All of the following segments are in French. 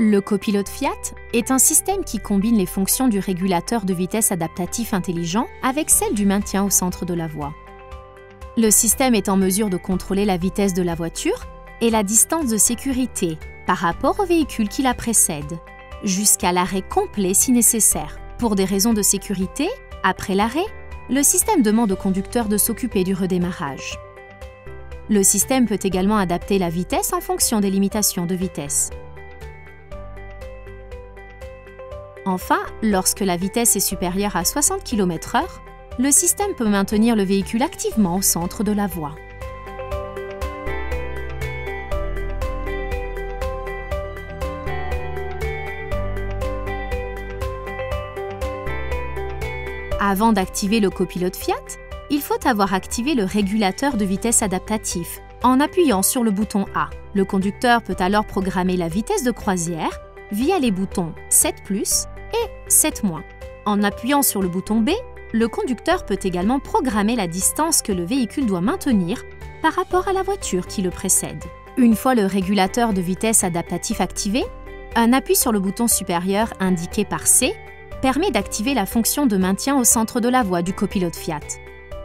Le copilote Fiat est un système qui combine les fonctions du régulateur de vitesse adaptatif intelligent avec celles du maintien au centre de la voie. Le système est en mesure de contrôler la vitesse de la voiture et la distance de sécurité par rapport au véhicule qui la précède, jusqu'à l'arrêt complet si nécessaire. Pour des raisons de sécurité, après l'arrêt, le système demande au conducteur de s'occuper du redémarrage. Le système peut également adapter la vitesse en fonction des limitations de vitesse. Enfin, lorsque la vitesse est supérieure à 60 km/h, le système peut maintenir le véhicule activement au centre de la voie. Avant d'activer le copilote Fiat, il faut avoir activé le régulateur de vitesse adaptatif en appuyant sur le bouton A. Le conducteur peut alors programmer la vitesse de croisière via les boutons 7+, et 7-. En appuyant sur le bouton B, le conducteur peut également programmer la distance que le véhicule doit maintenir par rapport à la voiture qui le précède. Une fois le régulateur de vitesse adaptatif activé, un appui sur le bouton supérieur indiqué par C permet d'activer la fonction de maintien au centre de la voie du copilote Fiat.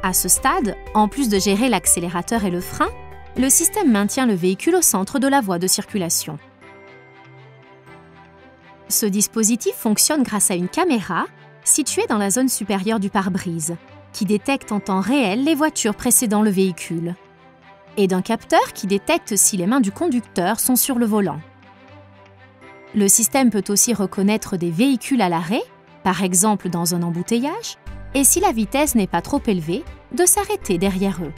À ce stade, en plus de gérer l'accélérateur et le frein, le système maintient le véhicule au centre de la voie de circulation. Ce dispositif fonctionne grâce à une caméra située dans la zone supérieure du pare-brise, qui détecte en temps réel les voitures précédant le véhicule, et d'un capteur qui détecte si les mains du conducteur sont sur le volant. Le système peut aussi reconnaître des véhicules à l'arrêt, par exemple dans un embouteillage, et si la vitesse n'est pas trop élevée, de s'arrêter derrière eux.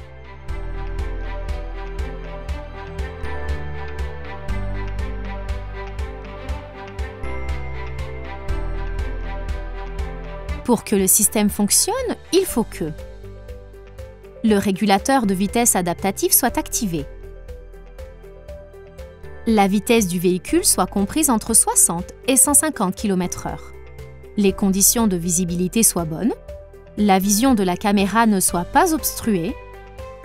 Pour que le système fonctionne, il faut que le régulateur de vitesse adaptatif soit activé, la vitesse du véhicule soit comprise entre 60 et 150 km/h, les conditions de visibilité soient bonnes, la vision de la caméra ne soit pas obstruée,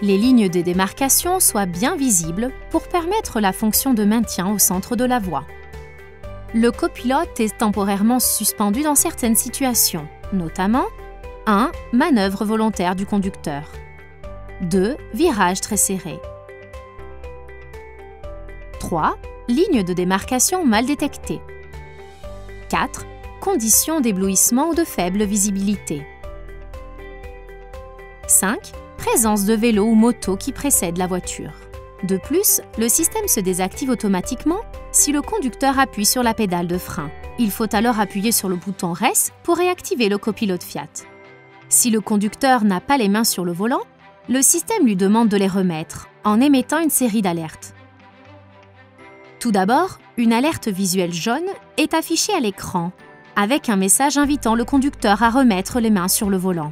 les lignes de démarcation soient bien visibles pour permettre la fonction de maintien au centre de la voie. Le copilote est temporairement suspendu dans certaines situations, notamment 1. Manœuvre volontaire du conducteur. 2. Virage très serré. 3. Ligne de démarcation mal détectée. 4. Conditions d'éblouissement ou de faible visibilité. 5. Présence de vélo ou moto qui précède la voiture. De plus, le système se désactive automatiquement si le conducteur appuie sur la pédale de frein. Il faut alors appuyer sur le bouton RES pour réactiver le copilote Fiat. Si le conducteur n'a pas les mains sur le volant, le système lui demande de les remettre en émettant une série d'alertes. Tout d'abord, une alerte visuelle jaune est affichée à l'écran avec un message invitant le conducteur à remettre les mains sur le volant.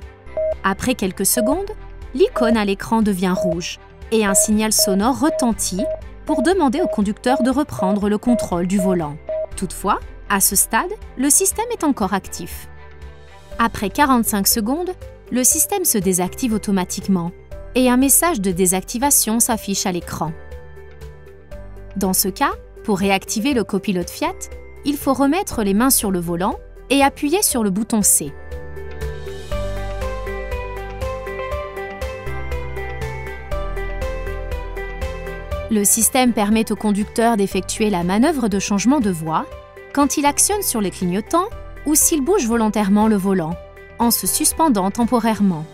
Après quelques secondes, l'icône à l'écran devient rouge et un signal sonore retentit pour demander au conducteur de reprendre le contrôle du volant. Toutefois, à ce stade, le système est encore actif. Après 45 secondes, le système se désactive automatiquement et un message de désactivation s'affiche à l'écran. Dans ce cas, pour réactiver le copilote Fiat, il faut remettre les mains sur le volant et appuyer sur le bouton C. Le système permet au conducteur d'effectuer la manœuvre de changement de voie quand il actionne sur les clignotants ou s'il bouge volontairement le volant, en se suspendant temporairement.